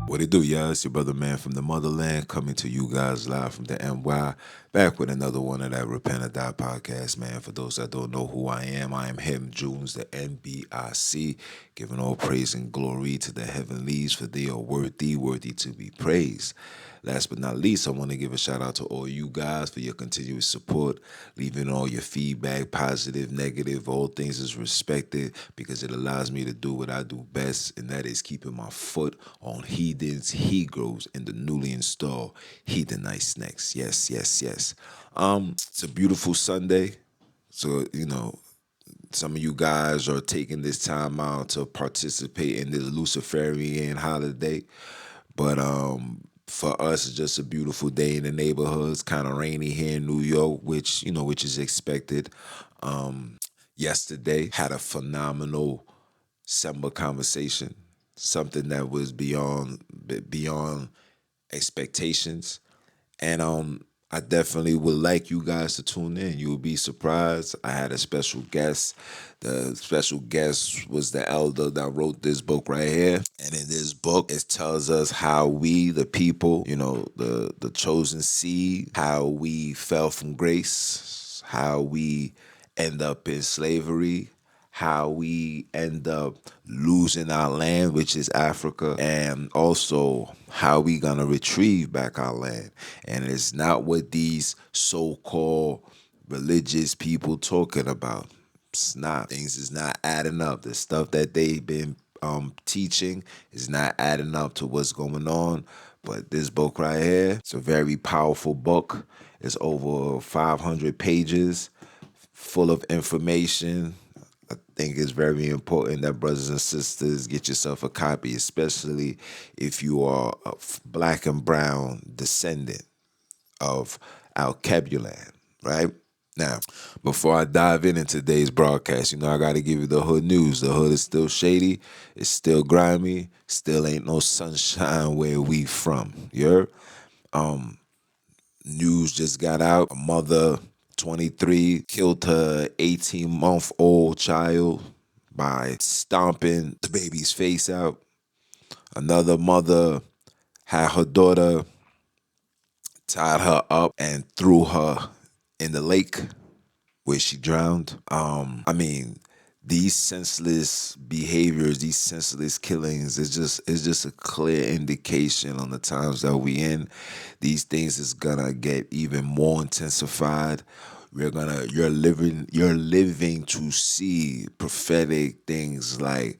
What it do, y'all? It's your brother man from the motherland coming to you guys live from the NY. Back with another one of that Repent or Die podcast, man. For those that don't know who I am him, Junns The NBIC, giving all praise and glory to the heavenlies, for they are worthy to be praised. Last but not least, I want to give a shout out to all you guys for your continuous support, leaving all your feedback, positive, negative, all things is respected, because it allows me to do what I do best, and that is keeping my foot on heathens, he-grows, and the newly installed heathenite snacks. Yes, yes, yes. It's a beautiful Sunday, so some of you guys are taking this time out to participate in this Luciferian holiday. But for us, it's just a beautiful day in the neighborhood. It's kind of rainy here in New York, which is expected. Yesterday had a phenomenal December conversation, something that was beyond expectations. And I definitely would like you guys to tune in. You will be surprised. I had a special guest. The special guest was the elder that wrote this book right here. And in this book, it tells us how we, the people, the chosen seed, how we fell from grace, how we end up in slavery, how we end up losing our land, which is Africa, and also how we gonna retrieve back our land. And it's not what these so-called religious people talking about. It's not. Things is not adding up. The stuff that they've been teaching is not adding up to what's going on. But this book right here, it's a very powerful book. It's over 500 pages, full of information. I think it's very important that brothers and sisters get yourself a copy, especially if you are a black and brown descendant of Al Kebulan, right? Now, before I dive in today's broadcast, I got to give you the hood news. The hood is still shady. It's still grimy. Still ain't no sunshine where we from. You heard? News just got out. A mother, 23, killed her 18-month-old child by stomping the baby's face out. Another mother had her daughter, tied her up, and threw her in the lake where she drowned. These senseless behaviors, these senseless killings, it's just a clear indication on the times that we in. These things is gonna get even more intensified. You're living to see prophetic things like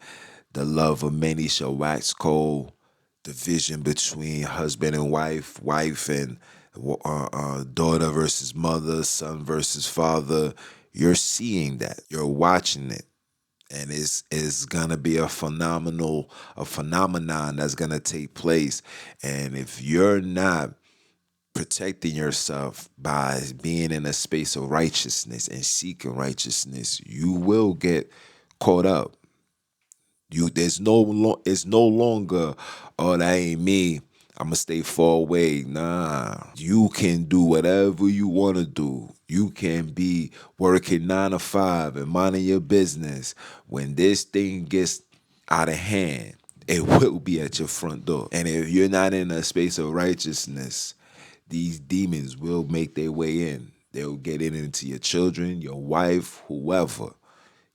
the love of many shall wax cold, division between husband and wife and daughter versus mother, son versus father. You're seeing that. You're watching it. And it's gonna be a phenomenon that's gonna take place. And if you're not protecting yourself by being in a space of righteousness and seeking righteousness, you will get caught up. It's no longer, oh, that ain't me, I'ma stay far away. Nah, you can do whatever you want to do. You can be working 9 to 5 and minding your business. When this thing gets out of hand, it will be at your front door. And if you're not in a space of righteousness, these demons will make their way in. They'll get into your children, your wife, whoever.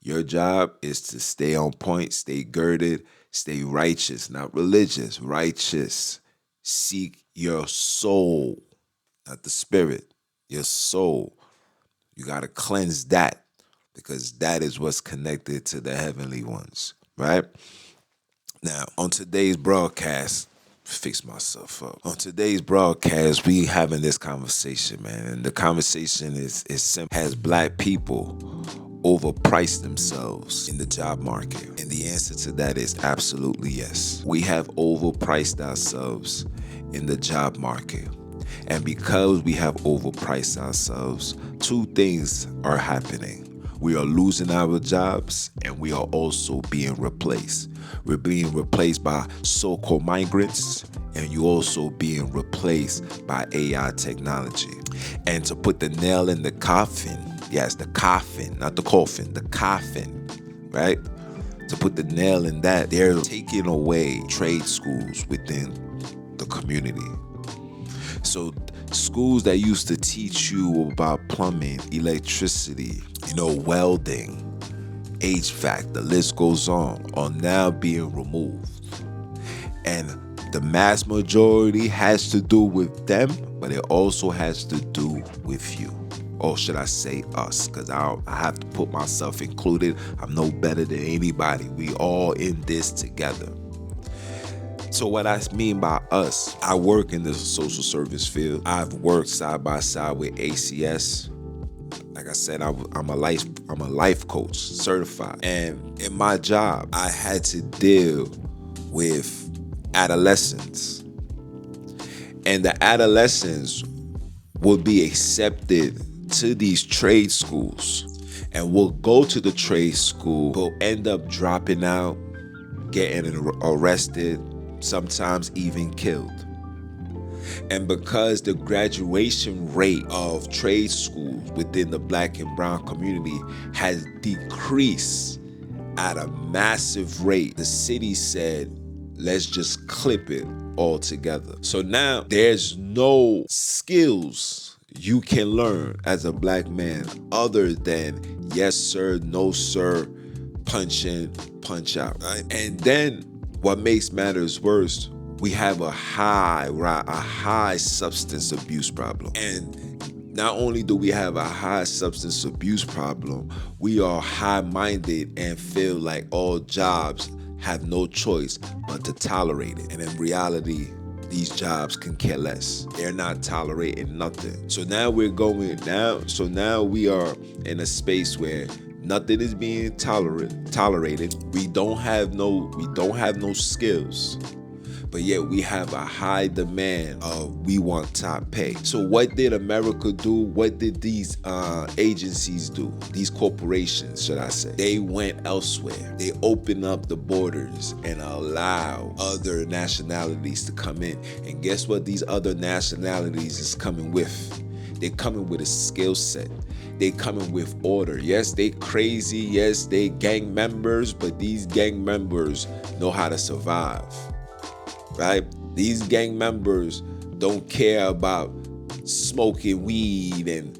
Your job is to stay on point, stay girded, stay righteous, not religious, righteous. Seek your soul, not the spirit, your soul. You got to cleanse that, because that is what's connected to the heavenly ones, right? Now, on today's broadcast, fix myself up. On today's broadcast, we having this conversation, man. And the conversation is simple. Has black people overpriced themselves in the job market? And the answer to that is absolutely yes. We have overpriced ourselves in the job market. And because we have overpriced ourselves, two things are happening. We are losing our jobs, and we are also being replaced. We're being replaced by so-called migrants, and you're also being replaced by AI technology. And to put the nail in the coffin, yes, the coffin, not the coffin, the coffin, right? To put the nail in that, they're taking away trade schools within the community. So schools that used to teach you about plumbing, electricity, welding, HVAC, the list goes on, are now being removed. And the mass majority has to do with them, but it also has to do with you. Or should I say us? Because I have to put myself included. I'm no better than anybody. We all in this together. So what I mean by us, I work in the social service field. I've worked side by side with ACS. Like I said, I'm a life coach, certified. And in my job, I had to deal with adolescents. And the adolescents will be accepted to these trade schools and will go to the trade school, will end up dropping out, getting arrested, sometimes even killed. And because the graduation rate of trade schools within the Black and brown community has decreased at a massive rate, the city said, let's just clip it all together. So now there's no skills you can learn as a Black man other than yes sir, no sir, punch in, punch out, right? And then what makes matters worse, we have a high substance abuse problem. And not only do we have a high substance abuse problem, we are high-minded and feel like all jobs have no choice but to tolerate it. And in reality, these jobs can care less. They're not tolerating nothing. So now we are in a space where nothing is being tolerated. We don't have no skills. But yet we have a high demand of we want top pay. So what did America do? What did these agencies do? These corporations, should I say? They went elsewhere. They opened up the borders and allow other nationalities to come in. And guess what these other nationalities is coming with? They're coming with a skill set. They coming with order. Yes, they crazy. Yes, they gang members, but these gang members know how to survive. Right? These gang members don't care about smoking weed and,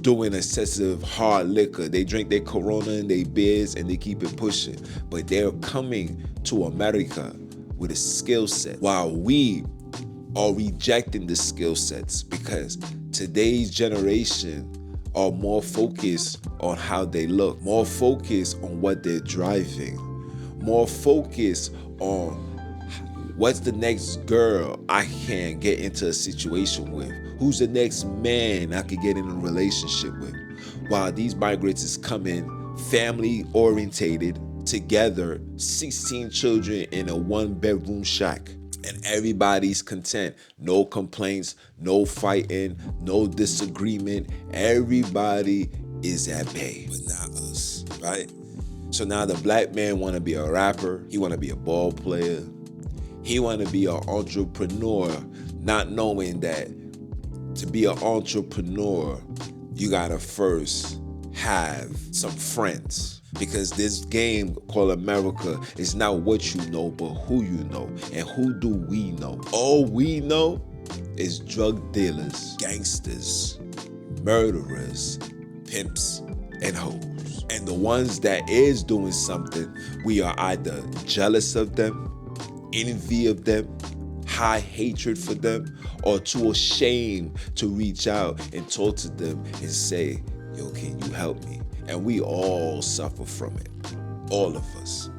doing excessive hard liquor. They drink their Corona and their beers and they keep it pushing. But they're coming to America with a skill set while we are rejecting the skill sets because today's generation are more focused on how they look, more focused on what they're driving, more focused on what's the next girl I can get into a situation with? Who's the next man I could get in a relationship with? While these migrants is coming family orientated together, 16 children in a 1-bedroom shack. And everybody's content. No complaints, no fighting, no disagreement. Everybody is at bay, but not us, right? So now the Black man want to be a rapper. He want to be a ball player. He want to be an entrepreneur, not knowing that to be an entrepreneur, you got to first have some friends. Because this game called America is not what you know, but who you know. And who do we know? All we know is drug dealers, gangsters, murderers, pimps, and hoes. And the ones that is doing something, we are either jealous of them, envy of them, high hatred for them, or too ashamed to reach out and talk to them and say, yo, can you help me? And we all suffer from it. All of us.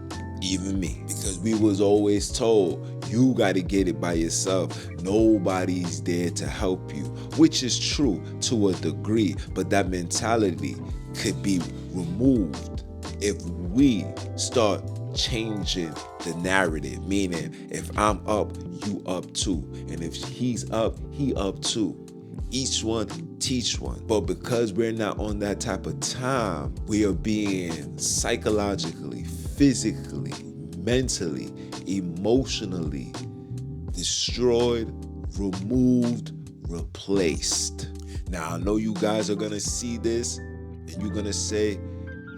Even me. Because we was always told, you got to get it by yourself. Nobody's there to help you. Which is true to a degree. But that mentality could be removed if we start changing the narrative. Meaning, if I'm up, you up too. And if he's up, he up too. Each one teach one. But because we're not on that type of time, we are being psychologically, physically, mentally, emotionally destroyed, removed, replaced. Now, I know you guys are going to see this and you're going to say,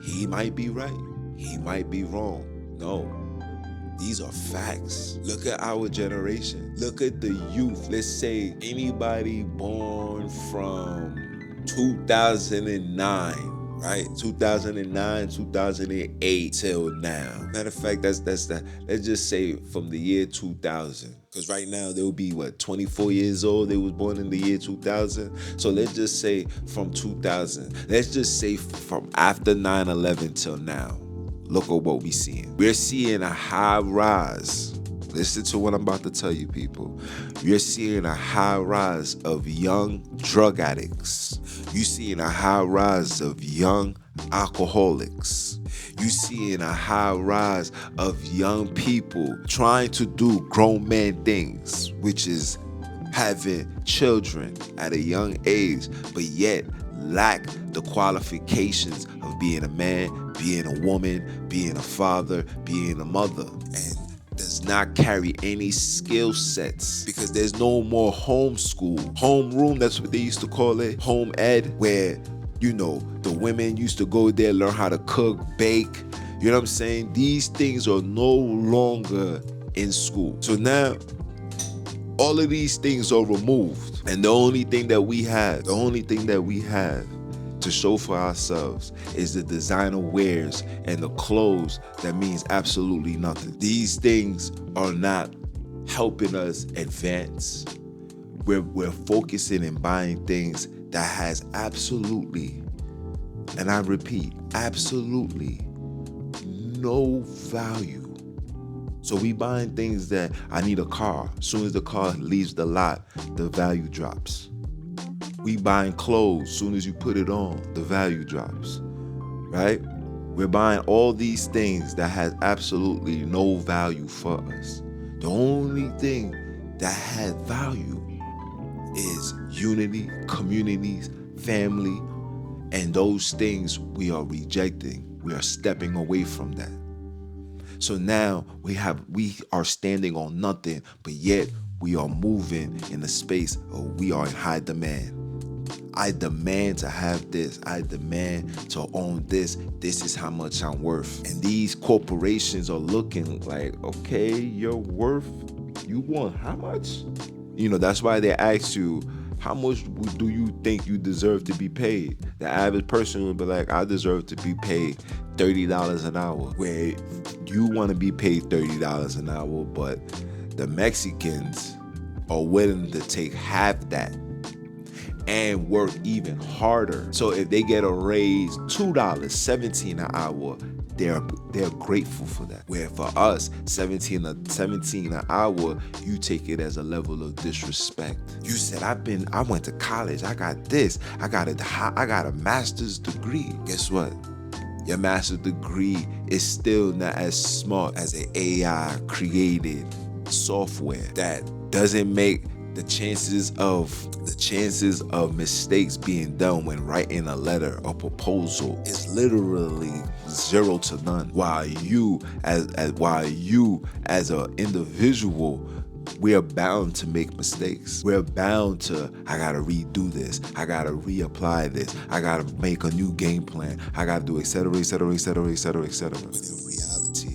he might be right. He might be wrong. No. These are facts. Look at our generation. Look at the youth. Let's say anybody born from 2009, right? 2009, 2008 till now. Matter of fact, that's that. Let's just say from the year 2000. Because right now they'll be 24 years old. They was born in the year 2000. So let's just say from 2000. Let's just say from after 9/11 till now. Look at what we're seeing. We're seeing a high rise. Listen to what I'm about to tell you, people. You're seeing a high rise of young drug addicts. You're seeing a high rise of young alcoholics. You're seeing a high rise of young people trying to do grown man things, which is having children at a young age, but yet lack the qualifications of being a man, being a woman, being a father, being a mother, and does not carry any skill sets because there's no more homeschool. Homeroom, that's what they used to call it. Home ed, where, the women used to go there, learn how to cook, bake. You know what I'm saying? These things are no longer in school. So now, all of these things are removed. And the only thing that we have to show for ourselves is the designer wears and the clothes that means absolutely nothing. These things are not helping us advance. We're focusing and buying things that has absolutely, and I repeat, absolutely no value. So we buying things that I need a car. As soon as the car leaves the lot, the value drops. We buying clothes. Soon as you put it on, the value drops, right? We're buying all these things that has absolutely no value for us. The only thing that has value is unity, communities, family, and those things we are rejecting. We are stepping away from that. So now we are standing on nothing, but yet we are moving in a space of we are in high demand. I demand to have this. I demand to own this. This is how much I'm worth. And these corporations are looking like, okay, you're worth, you want how much? That's why they ask you, how much do you think you deserve to be paid? The average person will be like, I deserve to be paid $30 an hour. Where you want to be paid $30 an hour, but the Mexicans are willing to take half that and work even harder. So if they get a raise $2, $17 an hour, they're grateful for that. Where for us, $17 an hour, you take it as a level of disrespect. You said, I went to college, I got this, I got a master's degree. Guess what? Your master's degree is still not as smart as an AI created software that doesn't make the chances of mistakes being done when writing a letter or proposal is literally 0 to none. While you as an individual, we are bound to make mistakes. We're bound to, I gotta redo this, I gotta reapply this, I gotta make a new game plan, I gotta do et cetera, et cetera, et cetera, et cetera, et cetera.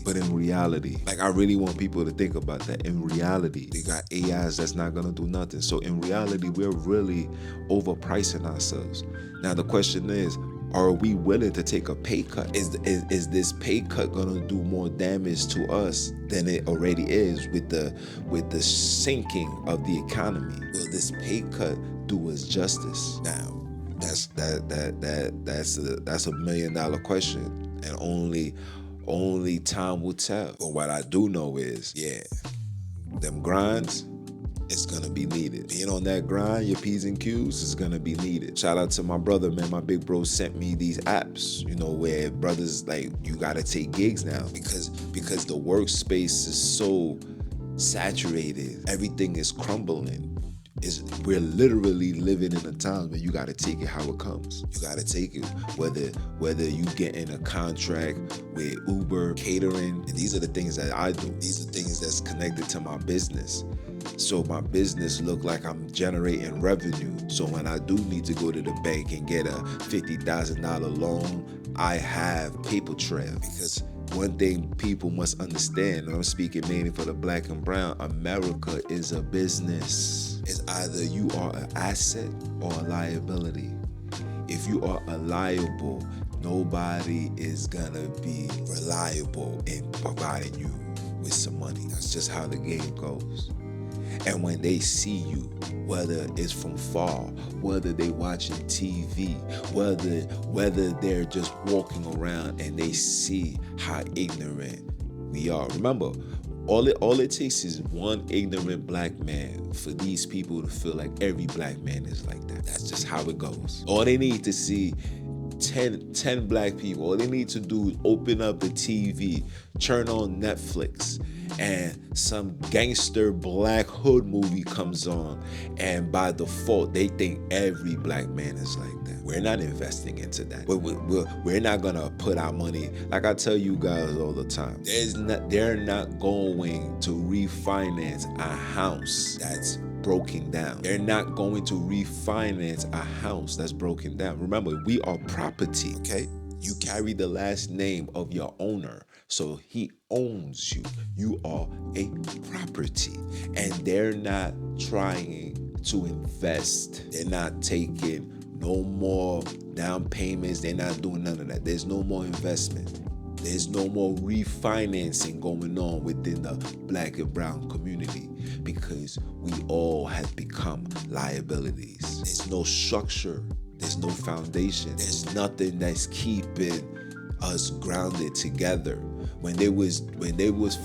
But in reality, like, I really want people to think about that. In reality, they got AIs that's not gonna do nothing. So in reality, we're really overpricing ourselves. Now the question is, are we willing to take a pay cut? Is this pay cut gonna do more damage to us than it already is with the sinking of the economy? Will this pay cut do us justice? Now, that's a $1 million question, and only time will tell. But what I do know is, them grinds, it's gonna be needed. Being on that grind, your P's and Q's is gonna be needed. Shout out to my brother, man. My big bro sent me these apps, where brothers, like, you gotta take gigs now because the workspace is so saturated. Everything is crumbling. We're literally living in a time where you gotta take it how it comes. You gotta take it, whether you get in a contract with Uber, catering, and these are the things that I do. These are things that's connected to my business. So my business look like I'm generating revenue. So when I do need to go to the bank and get a $50,000 loan, I have paper trail because One thing people must understand, and I'm speaking mainly for the black and brown, America is a business. It's either you are an asset or a liability. If you are a liable, nobody is gonna be reliable in providing you with some money. That's just how the game goes. And when they see you, whether it's from far, whether they watching TV, whether they're just walking around and they see how ignorant we are. Remember, all it takes is one ignorant black man for these people to feel like every black man is like that. That's just how it goes. All they need to see 10 black people, all they need to do is open up the TV, turn on Netflix, and some gangster black hood movie comes on, and by default they think every black man is like that. We're not investing into that. We're not gonna put our money, like I tell you guys all the time, they're not going to refinance a house that's broken down. They're not going to refinance a house that's broken down. Remember, we are property, okay? You carry the last name of your owner, so he owns you. You are a property. And they're not trying to invest. They're not taking no more down payments. They're not doing none of that. There's no more investment. There's no more refinancing going on within the black and brown community because we all have become liabilities. There's no structure. There's no foundation. There's nothing that's keeping us grounded together. When they was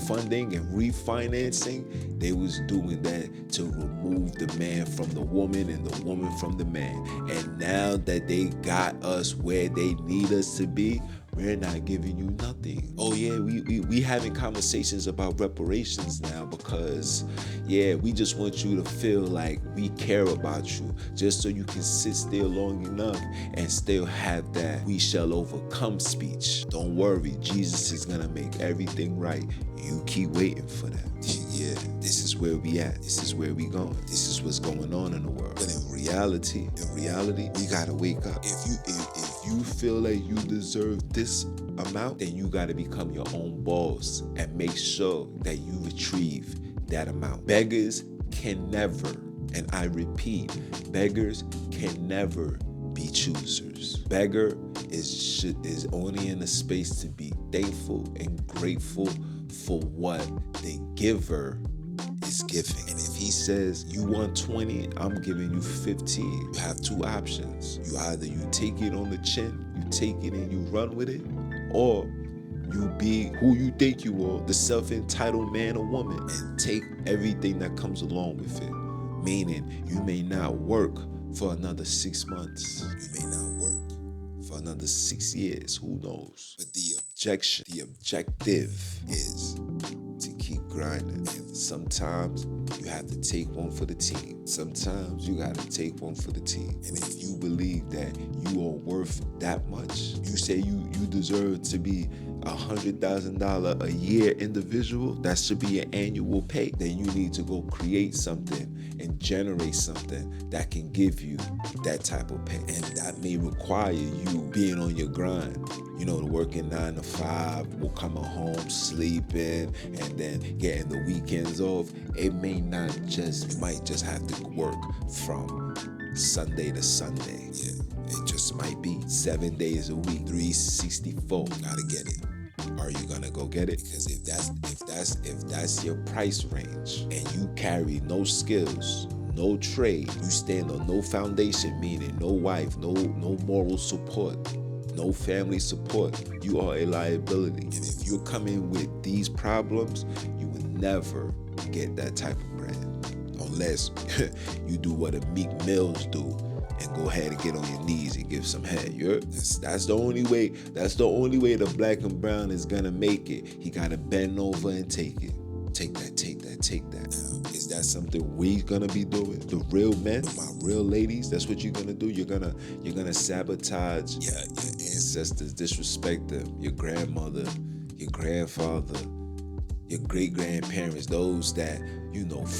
funding and refinancing, they was doing that to remove the man from the woman and the woman from the man. And now that they got us where they need us to be, we're not giving you nothing. Oh yeah, we having conversations about reparations now because, yeah, we just want you to feel like we care about you, just so you can sit still long enough and still have that we shall overcome speech. Don't worry, Jesus is gonna make everything right. You keep waiting for that. Yeah, this is where we at. This is where we going. This is what's going on in the world. But in reality, we gotta wake up. If you feel like you deserve this amount, then you gotta become your own boss and make sure that you retrieve that amount. Beggars can never, and I repeat, beggars can never be choosers. Beggar is only in a space to be thankful and grateful for what the giver is giving. And if he says you want 20, I'm giving you 15. You have two options. You take it on the chin, you take it and you run with it, or you be who you think you are, the self-entitled man or woman, and take everything that comes along with it. Meaning, you may not work for another 6 months. You may not work for another 6 years. Who knows? But the objective is to keep grinding. And sometimes you have to take one for the team. Sometimes you got to take one for the team. And if you believe that you are worth that much, you say you deserve to be $100,000 a year individual, that should be your annual pay, then you need to go create something and generate something that can give you that type of pay. And that may require you being on your grind, working 9 to 5, will coming home, sleeping, and then getting the weekends off. It may not just, you might just have to work from Sunday to Sunday. Yeah, it just might be 7 days a week, 364. Gotta get it. Are you gonna go get it? Because if that's your price range and you carry no skills, no trade, you stand on no foundation, meaning no wife, no moral support, no family support, you are a liability. And if you're coming with these problems, you will never get that type of bread. Unless you do what a Meek Mills do and go ahead and get on your knees and give some head. That's the only way. That's the only way the black and brown is gonna make it. He gotta bend over and take it. Take that. Now, is that something we gonna be doing? The real men, my real ladies, that's what you're gonna do. You're gonna sabotage your ancestors, disrespect them, your grandmother, your grandfather, your great-grandparents, those that,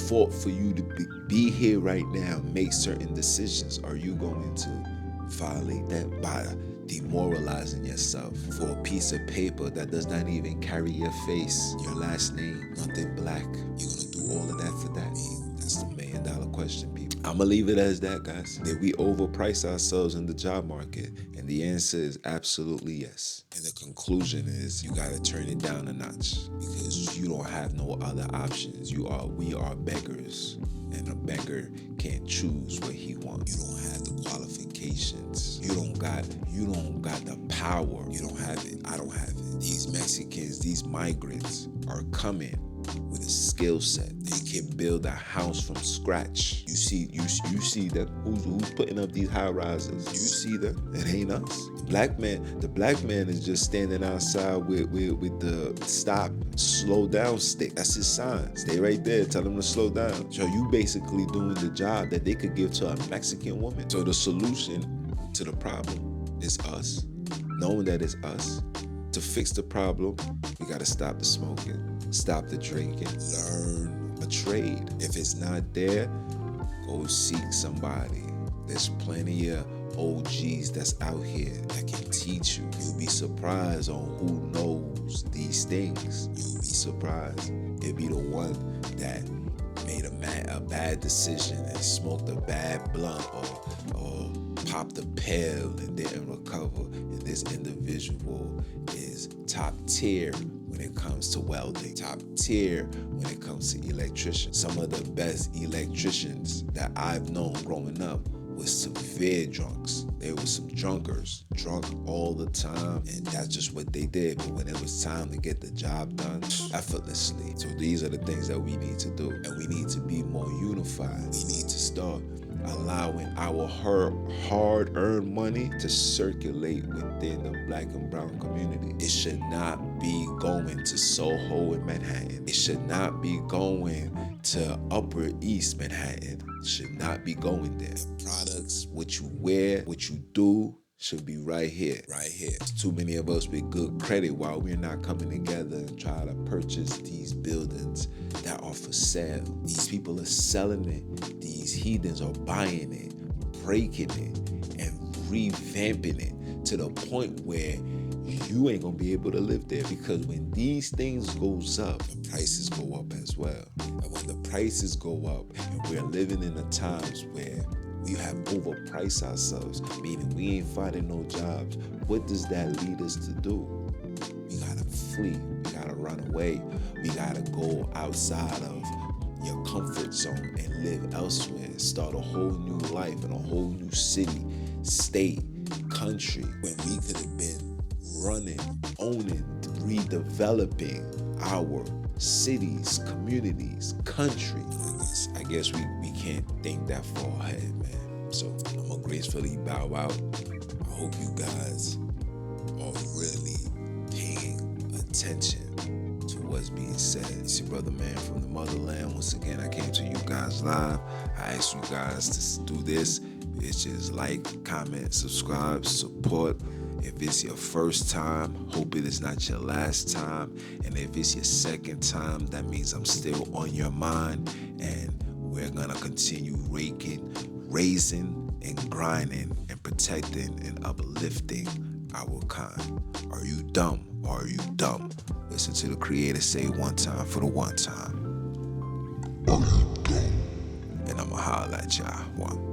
fought for you to be here right now, make certain decisions. Are you going to violate that by demoralizing yourself for a piece of paper that does not even carry your face, your last name, nothing black. You're gonna do all of that for that? That's the $1 million question, people. I'm gonna leave it as that, guys. Did we overprice ourselves in the job market? And the answer is absolutely yes. And the conclusion is you gotta turn it down a notch because you don't have no other options. We are beggars, and a beggar can't choose what he wants. You don't have the qualifications. You don't got the power. You don't have it. I don't have it. These Mexicans, these migrants are coming with a skill set. They can build a house from scratch. You see that who's putting up these high rises? You see that? It ain't us. The black man is just standing outside with the stop, slow down stick. That's his sign. Stay right there. Tell him to slow down. So you basically doing the job that they could give to a Mexican woman. So the solution to the problem is us. Knowing that it's us. To fix the problem, we gotta stop the smoking, stop the drinking, learn a trade. If it's not there, go seek somebody. There's plenty of OGs that's out here that can teach you. You'll be surprised on who knows these things. You'll be surprised. It'll be the one that made a bad decision and smoked a bad blunt or popped a pill and didn't recover. And this individual is top tier when it comes to welding, top tier when it comes to electricians. Some of the best electricians that I've known growing up was severe drunks. They were some drunkards, drunk all the time, and that's just what they did. But when it was time to get the job done, effortlessly. So these are the things that we need to do, and we need to be more unified. We need to start allowing our hard-earned money to circulate within the Black and brown community. It should not be going to Soho in Manhattan. It should not be going to Upper East Manhattan. It should not be going there. The products, what you wear, what you do, should be right here, right here. There's too many of us with good credit while we're not coming together and try to purchase these buildings that are for sale. These people are selling it. These heathens are buying it, breaking it, and revamping it to the point where you ain't gonna be able to live there, because when these things goes up, the prices go up as well. And when the prices go up, and we're living in the times where we have overpriced ourselves, meaning we ain't finding no jobs, what does that lead us to do? We gotta flee, we gotta run away, we gotta go outside of your comfort zone and live elsewhere, start a whole new life in a whole new city, state, country, when we could have been running, owning, redeveloping our cities, communities, country. I guess we can't think that far ahead, man. So I'm gonna gracefully bow out. I hope you guys are really paying attention to what's being said. It's your brother, man, from the motherland. Once again, I came to you guys live. I asked you guys to do this. It's just like, comment, subscribe, support. If it's your first time, hope it is not your last time. And if it's your second time, that means I'm still on your mind. And we're gonna continue raising, and grinding, and protecting, and uplifting our kind. Are you dumb? Or are you dumb? Listen to the Creator say one time for the one time. Are you dumb? And I'ma holler at y'all. One.